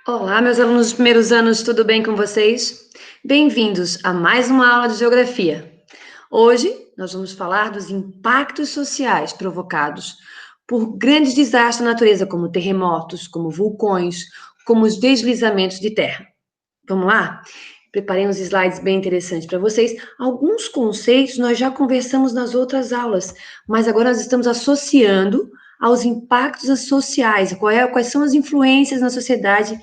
Olá, meus alunos dos primeiros anos, tudo bem com vocês? Bem-vindos a mais uma aula de Geografia. Hoje, nós vamos falar dos impactos sociais provocados por grandes desastres da natureza, como terremotos, como vulcões, como os deslizamentos de terra. Vamos lá? Preparei uns slides bem interessantes para vocês. Alguns conceitos nós já conversamos nas outras aulas, mas agora nós estamos associando aos impactos sociais, quais são as influências na sociedade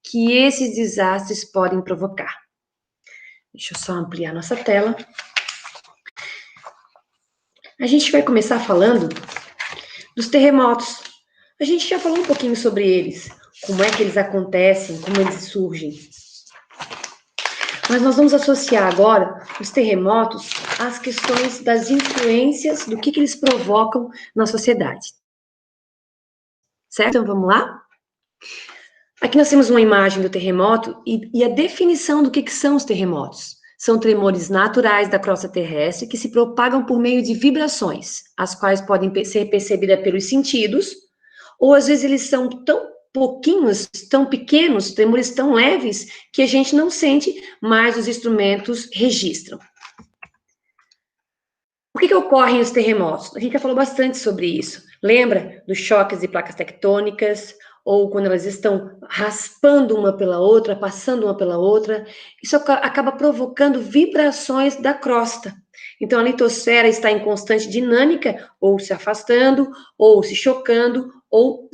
que esses desastres podem provocar. Deixa eu só ampliar nossa tela. A gente vai começar falando dos terremotos. A gente já falou um pouquinho sobre eles, como é que eles acontecem, como eles surgem. Mas nós vamos associar agora os terremotos às questões das influências, do que eles provocam na sociedade. Certo? Então vamos lá? Aqui nós temos uma imagem do terremoto e a definição do que são os terremotos. São tremores naturais da crosta terrestre que se propagam por meio de vibrações, as quais podem ser percebidas pelos sentidos, ou às vezes eles são tão pouquinhos, tão pequenos, tremores tão leves, que a gente não sente, mas os instrumentos registram. Por que ocorrem os terremotos? A gente já falou bastante sobre isso. Lembra dos choques de placas tectônicas, ou quando elas estão raspando uma pela outra, passando uma pela outra, isso acaba provocando vibrações da crosta. Então, a litosfera está em constante dinâmica, ou se afastando, ou se chocando, ou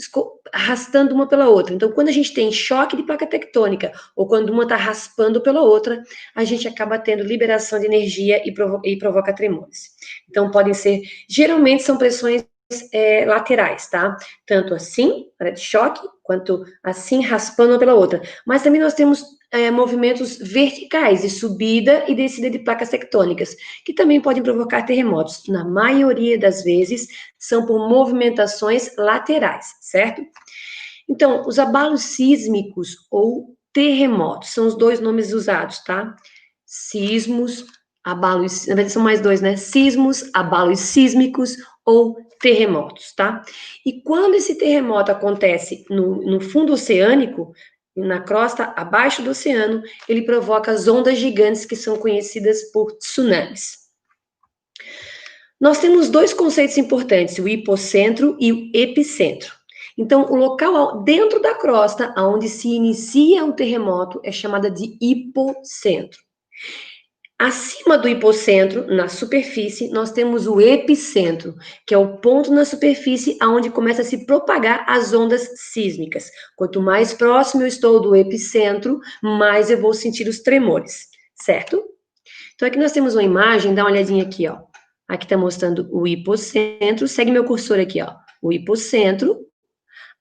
arrastando uma pela outra. Então, quando a gente tem choque de placa tectônica, ou quando uma está raspando pela outra, a gente acaba tendo liberação de energia e provoca tremores. Então, podem ser, geralmente são pressões laterais, tá? Tanto assim, de choque, quanto assim, raspando uma pela outra. Mas também nós temos movimentos verticais, de subida e descida de placas tectônicas, que também podem provocar terremotos. Na maioria das vezes, são por movimentações laterais, certo? Então, os abalos sísmicos ou terremotos, são os dois nomes usados, tá? Sismos, abalos, na verdade são mais dois, né? Sismos, abalos sísmicos ou terremotos, tá? E quando esse terremoto acontece no fundo oceânico, na crosta abaixo do oceano, ele provoca as ondas gigantes que são conhecidas por tsunamis. Nós temos dois conceitos importantes, o hipocentro e o epicentro. Então, o local dentro da crosta, onde se inicia o terremoto, é chamada de hipocentro. Acima do hipocentro, na superfície, nós temos o epicentro, que é o ponto na superfície onde começa a se propagar as ondas sísmicas. Quanto mais próximo eu estou do epicentro, mais eu vou sentir os tremores, certo? Então, aqui nós temos uma imagem, dá uma olhadinha aqui, ó. Aqui está mostrando o hipocentro, segue meu cursor aqui, ó. O hipocentro,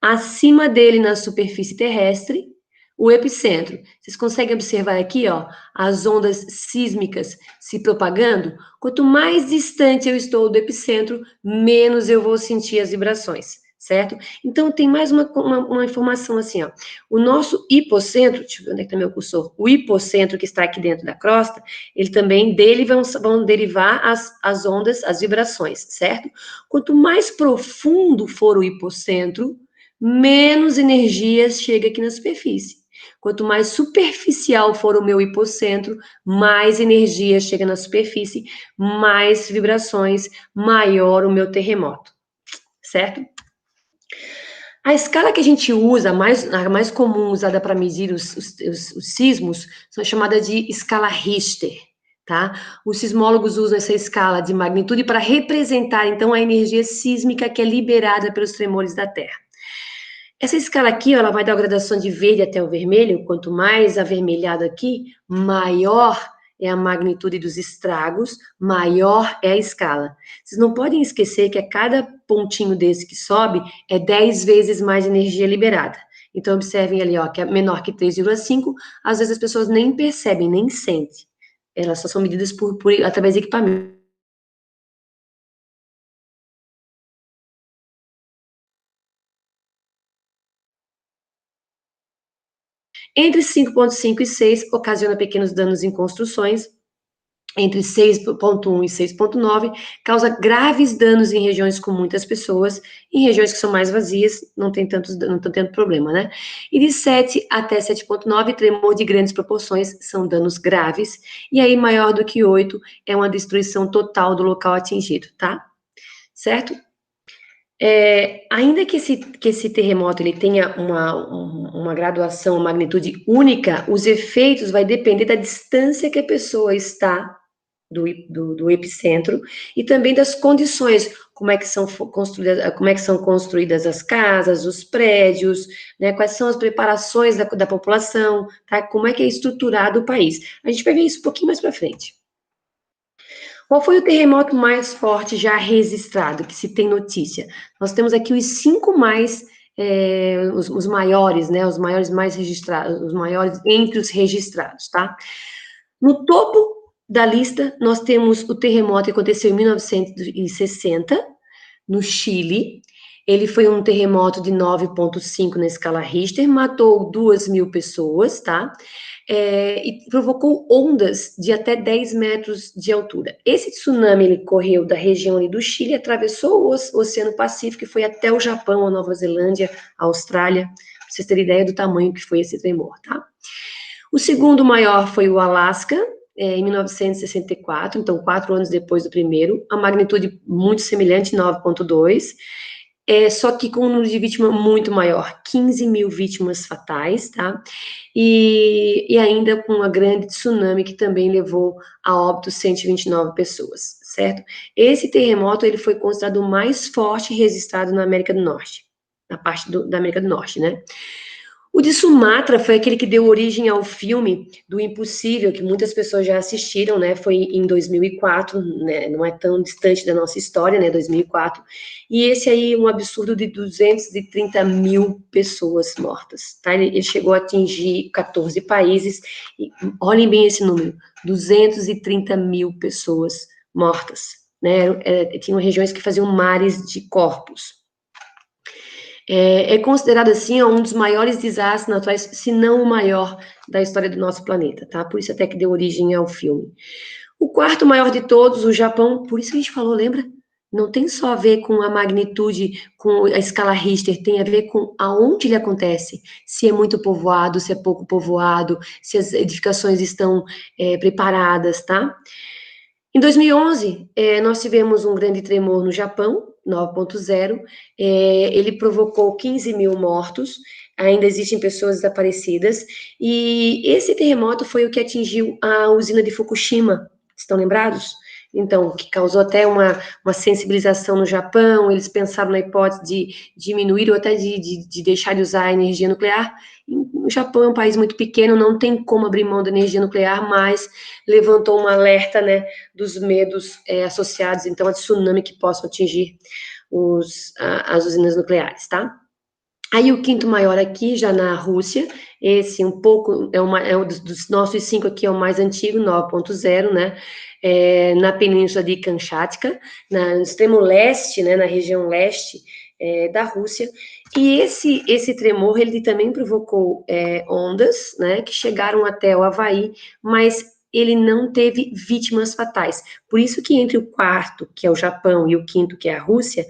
acima dele na superfície terrestre, o epicentro. Vocês conseguem observar aqui, ó, as ondas sísmicas se propagando? Quanto mais distante eu estou do epicentro, menos eu vou sentir as vibrações, certo? Então, tem mais uma informação assim, ó. O nosso hipocentro, deixa eu ver onde é que está meu cursor, o hipocentro que está aqui dentro da crosta, ele também, dele vão derivar as ondas, as vibrações, certo? Quanto mais profundo for o hipocentro, menos energia chega aqui na superfície. Quanto mais superficial for o meu hipocentro, mais energia chega na superfície, mais vibrações, maior o meu terremoto, certo? A escala que a gente usa, a mais comum usada para medir os sismos, são chamada de escala Richter, tá? Os sismólogos usam essa escala de magnitude para representar, então, a energia sísmica que é liberada pelos tremores da Terra. Essa escala aqui, ó, ela vai dar a gradação de verde até o vermelho. Quanto mais avermelhado aqui, maior é a magnitude dos estragos, maior é a escala. Vocês não podem esquecer que a cada pontinho desse que sobe é 10 vezes mais energia liberada. Então, observem ali, ó, que é menor que 3,5, às vezes as pessoas nem percebem, nem sentem. Elas só são medidas através de equipamento. Entre 5,5 e 6, ocasiona pequenos danos em construções, entre 6,1 e 6,9, causa graves danos em regiões com muitas pessoas, em regiões que são mais vazias, não estão tendo problema, né? E de 7 até 7,9, tremor de grandes proporções, são danos graves, e aí maior do que 8 é uma destruição total do local atingido, tá? Certo? Ainda que esse terremoto ele tenha uma graduação, uma magnitude única, os efeitos vai depender da distância que a pessoa está do epicentro e também das condições, como é que são construídas as casas, os prédios, né, quais são as preparações da população, tá, como é que é estruturado o país. A gente vai ver isso um pouquinho mais para frente. Qual foi o terremoto mais forte já registrado, que se tem notícia? Nós temos aqui os 5 mais, os maiores, né, os maiores mais registrados, os maiores entre os registrados, tá? No topo da lista, nós temos o terremoto que aconteceu em 1960, no Chile. Ele foi um terremoto de 9,5 na escala Richter, matou 2.000 pessoas, tá? E provocou ondas de até 10 metros de altura. Esse tsunami, ele correu da região ali do Chile, atravessou o Oceano Pacífico e foi até o Japão, a Nova Zelândia, a Austrália, pra vocês terem ideia do tamanho que foi esse tremor, tá? O segundo maior foi o Alasca, em 1964, então 4 anos depois do primeiro, a magnitude muito semelhante, 9,2, só que com um número de vítimas muito maior, 15.000 vítimas fatais, tá? E ainda com uma grande tsunami que também levou a óbito 129 pessoas, certo? Esse terremoto, ele foi considerado o mais forte registrado na América do Norte, na parte da América do Norte, né? O de Sumatra foi aquele que deu origem ao filme do Impossível, que muitas pessoas já assistiram, né? Foi em 2004, né? Não é tão distante da nossa história, né? 2004. E esse aí, um absurdo de 230.000 pessoas mortas, tá? Ele chegou a atingir 14 países. E olhem bem esse número: 230.000 pessoas mortas, né? Tinham regiões que faziam mares de corpos. É considerado, assim, um dos maiores desastres naturais, se não o maior da história do nosso planeta, tá? Por isso até que deu origem ao filme. O quarto maior de todos, o Japão, por isso que a gente falou, lembra? Não tem só a ver com a magnitude, com a escala Richter, tem a ver com aonde ele acontece. Se é muito povoado, se é pouco povoado, se as edificações estão preparadas, tá? Em 2011, nós tivemos um grande tremor no Japão, 9,0, ele provocou 15.000 mortos, ainda existem pessoas desaparecidas, e esse terremoto foi o que atingiu a usina de Fukushima, estão lembrados? Então, que causou até uma sensibilização no Japão, eles pensaram na hipótese de diminuir ou até de deixar de usar a energia nuclear. O Japão é um país muito pequeno, não tem como abrir mão da energia nuclear, mas levantou um alerta, né, dos medos associados, então, a tsunami que possam atingir as usinas nucleares, tá? Aí o quinto maior aqui, já na Rússia, esse um pouco, dos nossos 5 aqui, é o mais antigo, 9,0, né, na península de Kamchatka, no extremo leste, né, na região leste da Rússia, e esse tremor, ele também provocou ondas, né, que chegaram até o Havaí, mas ele não teve vítimas fatais. Por isso que entre o quarto, que é o Japão, e o quinto, que é a Rússia,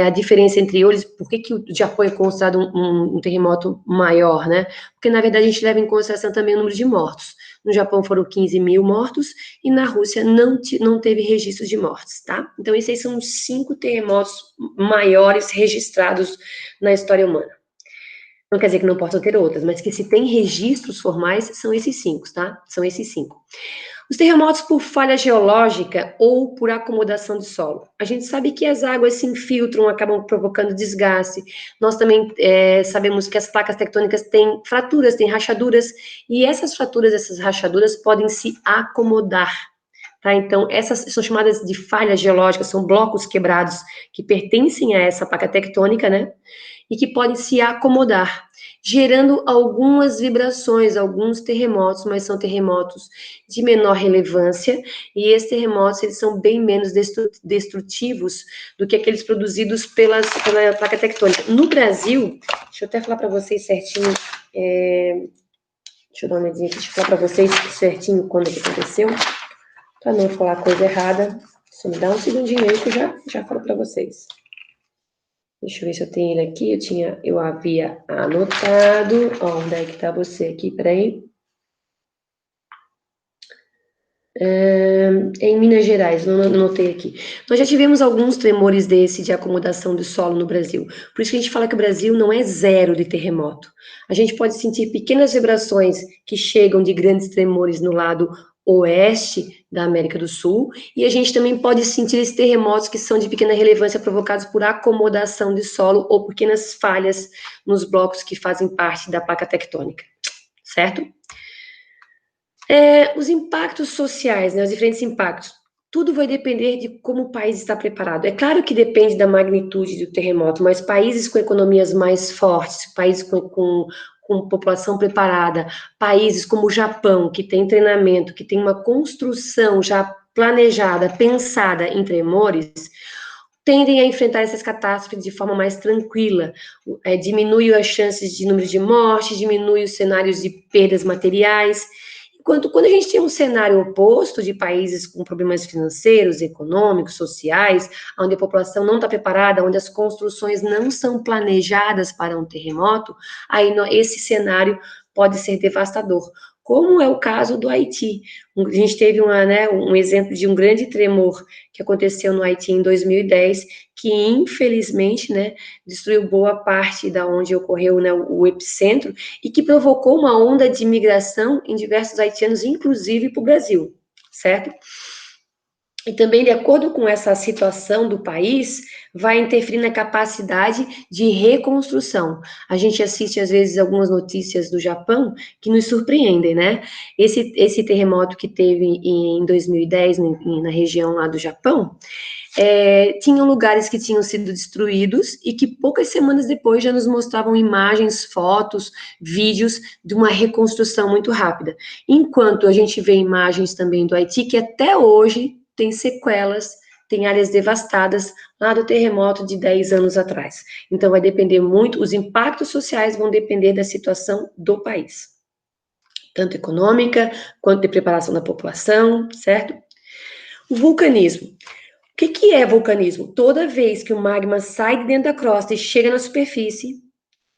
a diferença entre eles, por que o Japão é considerado um terremoto maior, né? Porque, na verdade, a gente leva em consideração também o número de mortos. No Japão foram 15.000 mortos, e na Rússia não teve registros de mortes, tá? Então, esses são os 5 terremotos maiores registrados na história humana. Não quer dizer que não possam ter outras, mas que se tem registros formais, são esses 5, tá? São esses 5. Os terremotos por falha geológica ou por acomodação de solo. A gente sabe que as águas se infiltram, acabam provocando desgaste. Nós também sabemos que as placas tectônicas têm fraturas, têm rachaduras, e essas fraturas, essas rachaduras podem se acomodar. Tá? Então, essas são chamadas de falhas geológicas, são blocos quebrados que pertencem a essa placa tectônica, né? E que podem se acomodar, gerando algumas vibrações, alguns terremotos, mas são terremotos de menor relevância, e esses terremotos, eles são bem menos destrutivos do que aqueles produzidos pela placa tectônica. No Brasil, deixa eu até falar para vocês certinho, deixa eu dar uma olhadinha aqui, deixa eu falar para vocês certinho quando é que aconteceu. Para não falar coisa errada, só me dá um segundinho aí que eu já falo para vocês. Deixa eu ver se eu tenho ele aqui. Eu havia anotado. Onde é que tá você aqui? Peraí. Em Minas Gerais, não anotei aqui. Nós já tivemos alguns tremores desse de acomodação do solo no Brasil. Por isso que a gente fala que o Brasil não é zero de terremoto. A gente pode sentir pequenas vibrações que chegam de grandes tremores no lado oeste da América do Sul, e a gente também pode sentir esses terremotos que são de pequena relevância provocados por acomodação de solo ou pequenas falhas nos blocos que fazem parte da placa tectônica, certo? Os impactos sociais, né, os diferentes impactos, tudo vai depender de como o país está preparado. É claro que depende da magnitude do terremoto, mas países com economias mais fortes, países com população preparada, países como o Japão, que tem treinamento, que tem uma construção já planejada, pensada em tremores, tendem a enfrentar essas catástrofes de forma mais tranquila, diminui as chances de número de mortes, diminui os cenários de perdas materiais. Enquanto quando a gente tem um cenário oposto de países com problemas financeiros, econômicos, sociais, onde a população não está preparada, onde as construções não são planejadas para um terremoto, aí esse cenário pode ser devastador, como é o caso do Haiti. A gente teve um exemplo de um grande tremor que aconteceu no Haiti em 2010, que infelizmente, né, destruiu boa parte da onde ocorreu, né, o epicentro, e que provocou uma onda de imigração em diversos haitianos, inclusive para o Brasil, certo? E também, de acordo com essa situação do país, vai interferir na capacidade de reconstrução. A gente assiste, às vezes, algumas notícias do Japão que nos surpreendem, né? Esse terremoto que teve em 2010 na região lá do Japão, tinham lugares que tinham sido destruídos e que poucas semanas depois já nos mostravam imagens, fotos, vídeos de uma reconstrução muito rápida. Enquanto a gente vê imagens também do Haiti, que até hoje tem sequelas, tem áreas devastadas lá do terremoto de 10 anos atrás. Então, vai depender muito, os impactos sociais vão depender da situação do país, tanto econômica, quanto de preparação da população, certo? O vulcanismo. O que é vulcanismo? Toda vez que o magma sai de dentro da crosta e chega na superfície,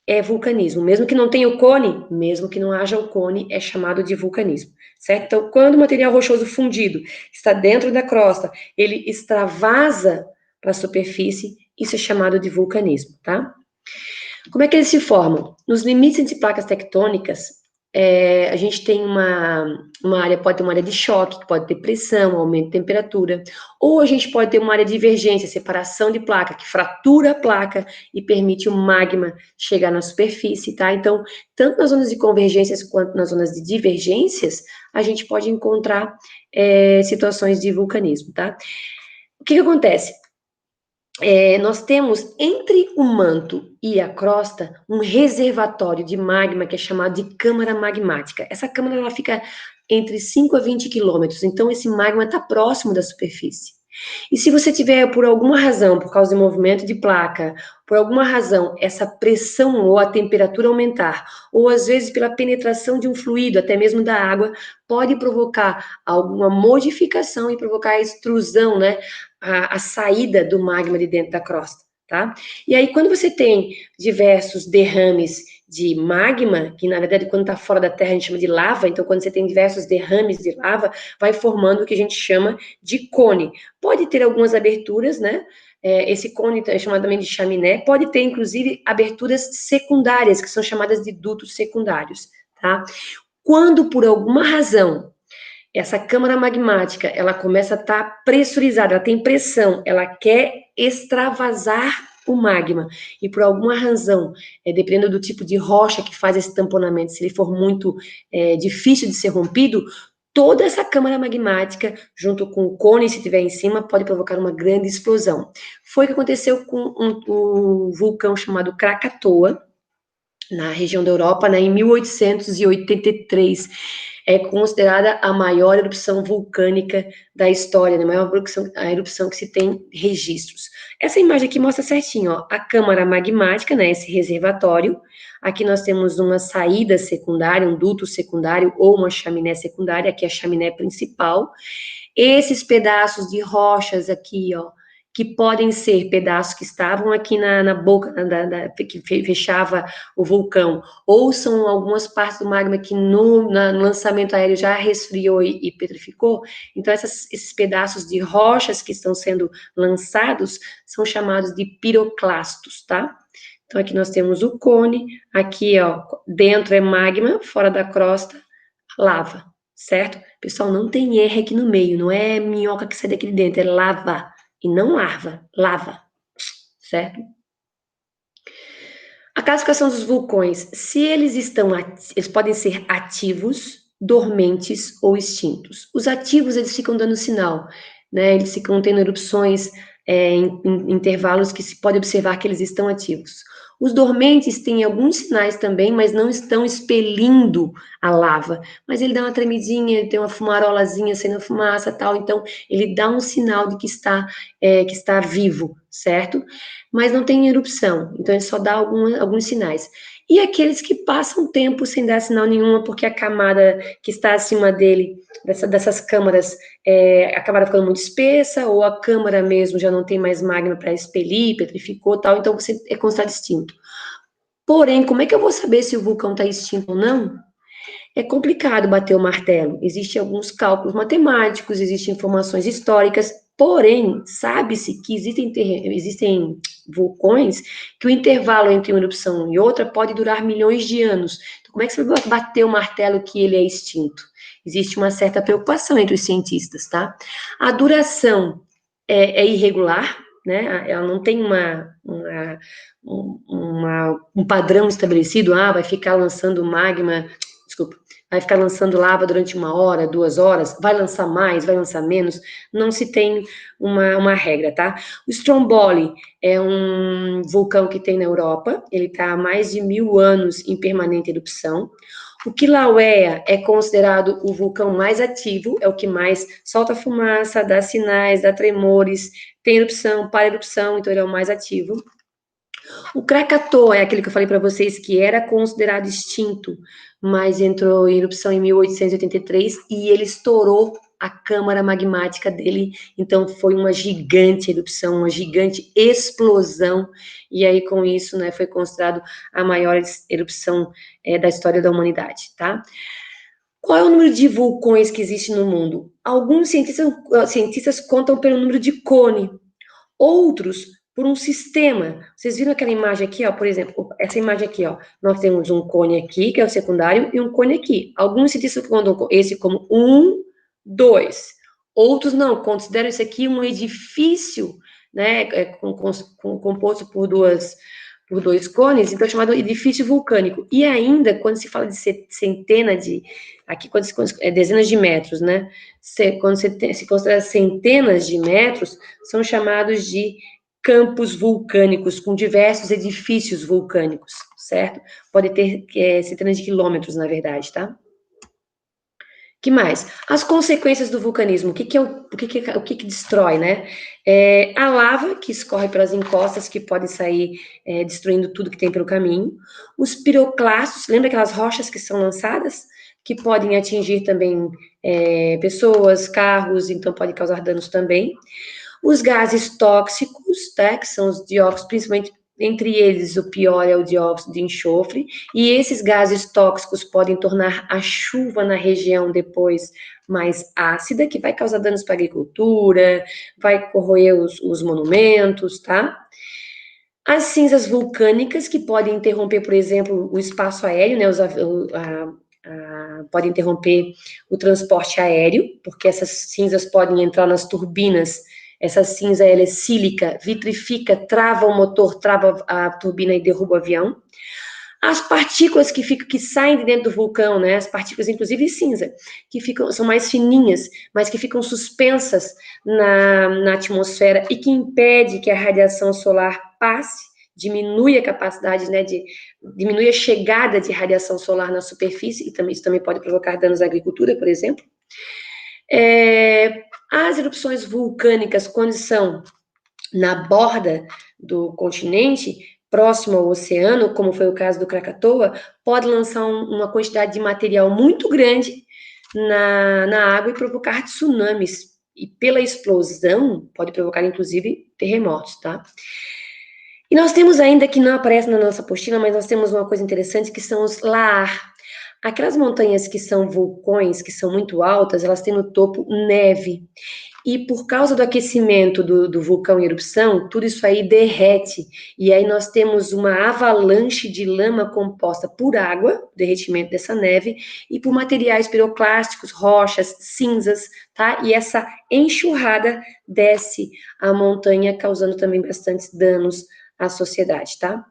é vulcanismo. Mesmo que não tenha o cone, mesmo que não haja o cone, é chamado de vulcanismo, certo? Então, quando o material rochoso fundido está dentro da crosta, ele extravasa para a superfície, isso é chamado de vulcanismo, tá? Como é que eles se formam? Nos limites entre placas tectônicas, a gente tem uma área, pode ter uma área de choque, que pode ter pressão, aumento de temperatura, ou a gente pode ter uma área de divergência, separação de placa, que fratura a placa e permite o magma chegar na superfície, tá? Então, tanto nas zonas de convergências quanto nas zonas de divergências, a gente pode encontrar situações de vulcanismo, tá? O que acontece? Nós temos entre o manto e a crosta um reservatório de magma que é chamado de câmara magmática. Essa câmara ela fica entre 5 a 20 quilômetros, então esse magma está próximo da superfície. E se você tiver, por alguma razão, por causa do movimento de placa, por alguma razão, essa pressão ou a temperatura aumentar, ou às vezes pela penetração de um fluido, até mesmo da água, pode provocar alguma modificação e provocar a extrusão, né? A saída do magma de dentro da crosta, tá? E aí, quando você tem diversos derrames de magma, que na verdade, quando está fora da Terra, a gente chama de lava, então, quando você tem diversos derrames de lava, vai formando o que a gente chama de cone. Pode ter algumas aberturas, né? Esse cone é chamado também de chaminé, pode ter, inclusive, aberturas secundárias, que são chamadas de dutos secundários, tá? Quando, por alguma razão, essa câmara magmática, ela começa a estar pressurizada, ela tem pressão, ela quer extravasar o magma, e por alguma razão, dependendo do tipo de rocha que faz esse tamponamento, se ele for muito difícil de ser rompido, toda essa câmara magmática, junto com o cone, se estiver em cima, pode provocar uma grande explosão. Foi o que aconteceu com um vulcão chamado Krakatoa, na região da Europa, né, em 1883, é considerada a maior erupção vulcânica da história, né, a erupção que se tem registros. Essa imagem aqui mostra certinho, ó, a câmara magmática, né, esse reservatório. Aqui nós temos uma saída secundária, um duto secundário ou uma chaminé secundária, aqui é a chaminé principal. Esses pedaços de rochas aqui, ó, que podem ser pedaços que estavam aqui na boca, que fechava o vulcão, ou são algumas partes do magma que no lançamento aéreo já resfriou e petrificou. Então, esses pedaços de rochas que estão sendo lançados são chamados de piroclastos, tá? Então, aqui nós temos o cone, aqui, ó, dentro é magma, fora da crosta, lava, certo? Pessoal, não tem R aqui no meio, não é minhoca que sai daqui de dentro, é lava, e não larva, lava, certo? A classificação dos vulcões, se eles eles podem ser ativos, dormentes ou extintos. Os ativos, eles ficam dando sinal, né? Eles ficam tendo erupções em intervalos que se pode observar que eles estão ativos. Os dormentes têm alguns sinais também, mas não estão expelindo a lava. Mas ele dá uma tremidinha, ele tem uma fumarolazinha saindo fumaça tal, então ele dá um sinal de que está vivo, certo? Mas não tem erupção, então ele só dá alguns sinais. E aqueles que passam tempo sem dar sinal nenhuma, porque a camada que está acima dele, dessas câmaras, acabaram ficando muito espessa, ou a câmara mesmo já não tem mais magma para expelir, petrificou tal, então você é considerado extinto. Porém, como é que eu vou saber se o vulcão está extinto ou não? É complicado bater o martelo. Existem alguns cálculos matemáticos, existem informações históricas, porém, sabe-se que existem vulcões que o intervalo entre uma erupção e outra pode durar milhões de anos. Então, como é que você vai bater o martelo que ele é extinto? Existe uma certa preocupação entre os cientistas, tá? A duração é irregular, né? Ela não tem um padrão estabelecido, vai ficar lançando magma, desculpa, vai ficar lançando lava durante 1 hora, 2 horas, vai lançar mais, vai lançar menos, não se tem uma regra, tá? O Stromboli é um vulcão que tem na Europa, ele está há mais de 1000 anos em permanente erupção. O Kilauea é considerado o vulcão mais ativo, é o que mais solta fumaça, dá sinais, dá tremores, tem erupção, para erupção, então ele é o mais ativo. O Krakatoa é aquele que eu falei para vocês que era considerado extinto, mas entrou em erupção em 1883 e ele estourou a câmara magmática dele, então foi uma gigante erupção, uma gigante explosão, e aí com isso, né, foi considerado a maior erupção da história da humanidade, tá? Qual é o número de vulcões que existe no mundo? Alguns cientistas contam pelo número de cone, outros por um sistema. Vocês viram aquela imagem aqui, ó, por exemplo, essa imagem aqui, ó, nós temos um cone aqui, que é o secundário, e um cone aqui. Alguns cientistas contam esse como 1, 2. Outros não, consideram isso aqui um edifício, né, composto por dois cones, então é chamado edifício vulcânico. E ainda, quando se fala de aqui quando dezenas de metros, né, quando se considera centenas de metros, são chamados de campos vulcânicos, com diversos edifícios vulcânicos, certo? Pode ter centenas de quilômetros, na verdade, tá? Que mais? As consequências do vulcanismo, o que destrói, né? A lava que escorre pelas encostas, que pode sair destruindo tudo que tem pelo caminho. Os piroclastos, lembra aquelas rochas que são lançadas? Que podem atingir também pessoas, carros, então pode causar danos também. Os gases tóxicos, tá? Que são os dióxidos, principalmente entre eles o pior é o dióxido de enxofre, e esses gases tóxicos podem tornar a chuva na região depois mais ácida, que vai causar danos para a agricultura, vai corroer os monumentos, tá? As cinzas vulcânicas, que podem interromper, por exemplo, o espaço aéreo, né? Podem interromper o transporte aéreo, porque essas cinzas podem entrar nas turbinas. Essa cinza ela é sílica, vitrifica, trava o motor, trava a turbina e derruba o avião. As partículas que saem de dentro do vulcão, né? As partículas, inclusive cinza, são mais fininhas, mas que ficam suspensas na atmosfera e que impede que a radiação solar passe, diminui a capacidade, né, diminui a chegada de radiação solar na superfície, e isso também pode provocar danos à agricultura, por exemplo. As erupções vulcânicas, quando são na borda do continente, próximo ao oceano, como foi o caso do Krakatoa, pode lançar uma quantidade de material muito grande na água e provocar tsunamis, e pela explosão, pode provocar, inclusive, terremotos, tá? E nós temos ainda, que não aparece na nossa apostila, mas nós temos uma coisa interessante, que são os laar. Aquelas montanhas que são vulcões, que são muito altas, elas têm no topo neve. E por causa do aquecimento do vulcão em erupção, tudo isso aí derrete. E aí nós temos uma avalanche de lama composta por água, derretimento dessa neve, e por materiais piroclásticos, rochas, cinzas, tá? E essa enxurrada desce a montanha, causando também bastantes danos à sociedade, tá?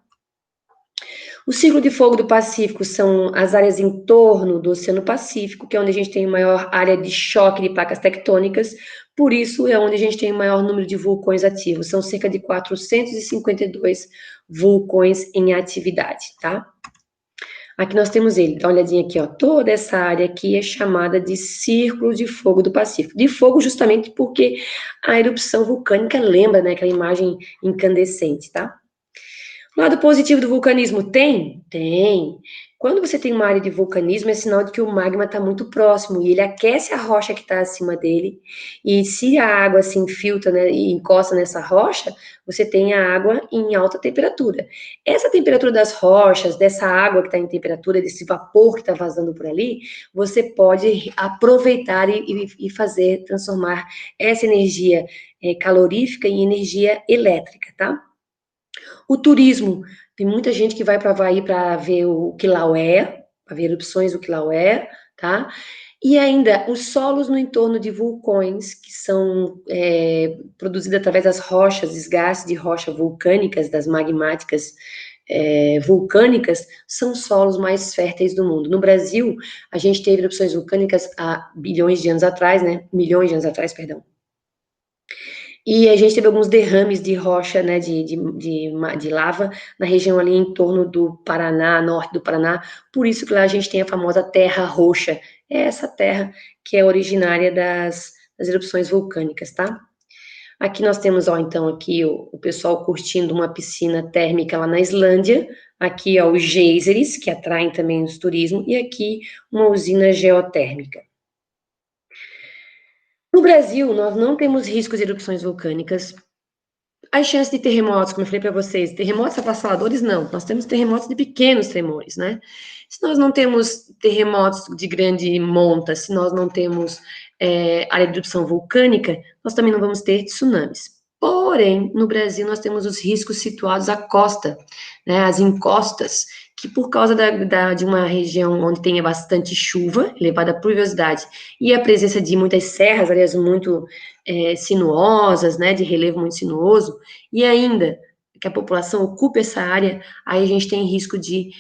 O ciclo de fogo do Pacífico são as áreas em torno do Oceano Pacífico, que é onde a gente tem maior área de choque de placas tectônicas, por isso é onde a gente tem o maior número de vulcões ativos, são cerca de 452 vulcões em atividade, tá? Aqui nós temos ele, dá uma olhadinha aqui, ó, toda essa área aqui é chamada de Círculo de Fogo do Pacífico, de fogo justamente porque a erupção vulcânica lembra, né, aquela imagem incandescente, tá? Lado positivo do vulcanismo tem? Tem. Quando você tem uma área de vulcanismo, é sinal de que o magma está muito próximo e ele aquece a rocha que está acima dele. E se a água se infiltra, né, e encosta nessa rocha, você tem a água em alta temperatura. Essa temperatura das rochas, dessa água que está em temperatura, desse vapor que está vazando por ali, você pode aproveitar e fazer, transformar essa energia calorífica em energia elétrica, tá? O turismo, tem muita gente que vai para Havaí para ver o Kilauea, para ver erupções do Kilauea, tá? E ainda os solos no entorno de vulcões, que são produzidos através das rochas, desgastes de rocha vulcânicas, das magmáticas vulcânicas, são solos mais férteis do mundo. No Brasil, a gente teve erupções vulcânicas há bilhões de anos atrás, né? Milhões de anos atrás, perdão. E a gente teve alguns derrames de rocha, né, de lava, na região ali em torno do Paraná, norte do Paraná, por isso que lá a gente tem a famosa terra roxa, é essa terra que é originária das erupções vulcânicas, tá? Aqui nós temos, ó, então, aqui o pessoal curtindo uma piscina térmica lá na Islândia, aqui, ó, os geysers, que atraem também os turismo, e aqui uma usina geotérmica. No Brasil, nós não temos riscos de erupções vulcânicas. As chances de terremotos, como eu falei para vocês, terremotos avassaladores, não. Nós temos terremotos de pequenos tremores, né? Se nós não temos terremotos de grande monta, se nós não temos área de erupção vulcânica, nós também não vamos ter tsunamis. Porém, no Brasil, nós temos os riscos situados à costa, né, as encostas, que por causa de uma região onde tenha bastante chuva, elevada pluviosidade, e a presença de muitas serras, aliás, muito sinuosas, né, de relevo muito sinuoso, e ainda que a população ocupe essa área, aí a gente tem risco de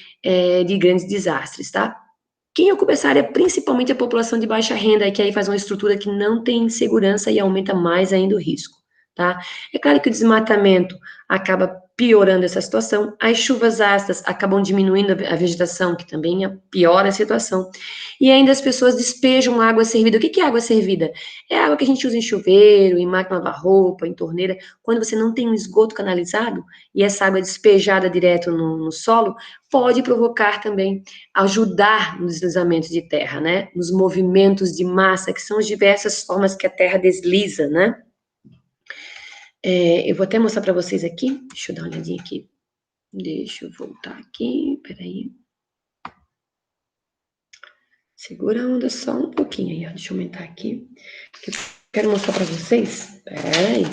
grandes desastres, tá? Quem ocupa essa área, principalmente a população de baixa renda, que aí faz uma estrutura que não tem segurança e aumenta mais ainda o risco, tá? É claro que o desmatamento acaba piorando essa situação, as chuvas ácidas acabam diminuindo a vegetação, que também piora a situação, e ainda as pessoas despejam água servida. O que é água servida? É a água que a gente usa em chuveiro, em máquina de lavar roupa, em torneira, quando você não tem um esgoto canalizado, e essa água é despejada direto no solo, pode provocar também, ajudar no deslizamento de terra, né? Nos movimentos de massa, que são as diversas formas que a terra desliza, né? Eu vou até mostrar para vocês aqui, deixa eu dar uma olhadinha aqui, deixa eu voltar aqui, peraí. Segura a onda só um pouquinho aí, ó, deixa eu aumentar aqui, que eu quero mostrar para vocês, peraí.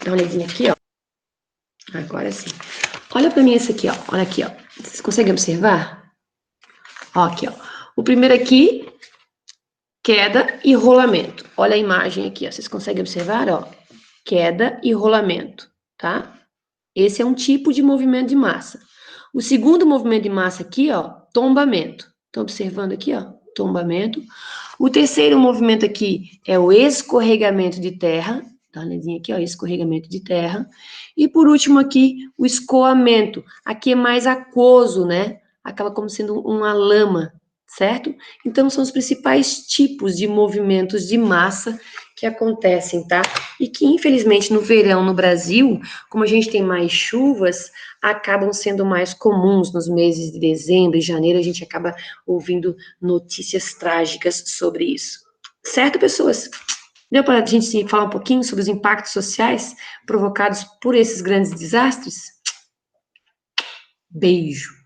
Dá uma olhadinha aqui, ó. Agora sim. Olha para mim esse aqui, ó. Olha aqui, ó. Vocês conseguem observar? Ó, aqui, ó. O primeiro aqui, queda e rolamento. Olha a imagem aqui, ó. Vocês conseguem observar, ó? Queda e rolamento, tá? Esse é um tipo de movimento de massa. O segundo movimento de massa aqui, ó, tombamento. Estão observando aqui, ó? Tombamento. O terceiro movimento aqui é o escorregamento de terra. Dá uma olhadinha aqui, ó, escorregamento de terra. E por último aqui, o escoamento. Aqui é mais aquoso, né? Acaba como sendo uma lama, certo? Então, são os principais tipos de movimentos de massa que acontecem, tá? E que, infelizmente, no verão no Brasil, como a gente tem mais chuvas, acabam sendo mais comuns nos meses de dezembro e janeiro, a gente acaba ouvindo notícias trágicas sobre isso. Certo, pessoas? Deu para a gente falar um pouquinho sobre os impactos sociais provocados por esses grandes desastres? Beijo!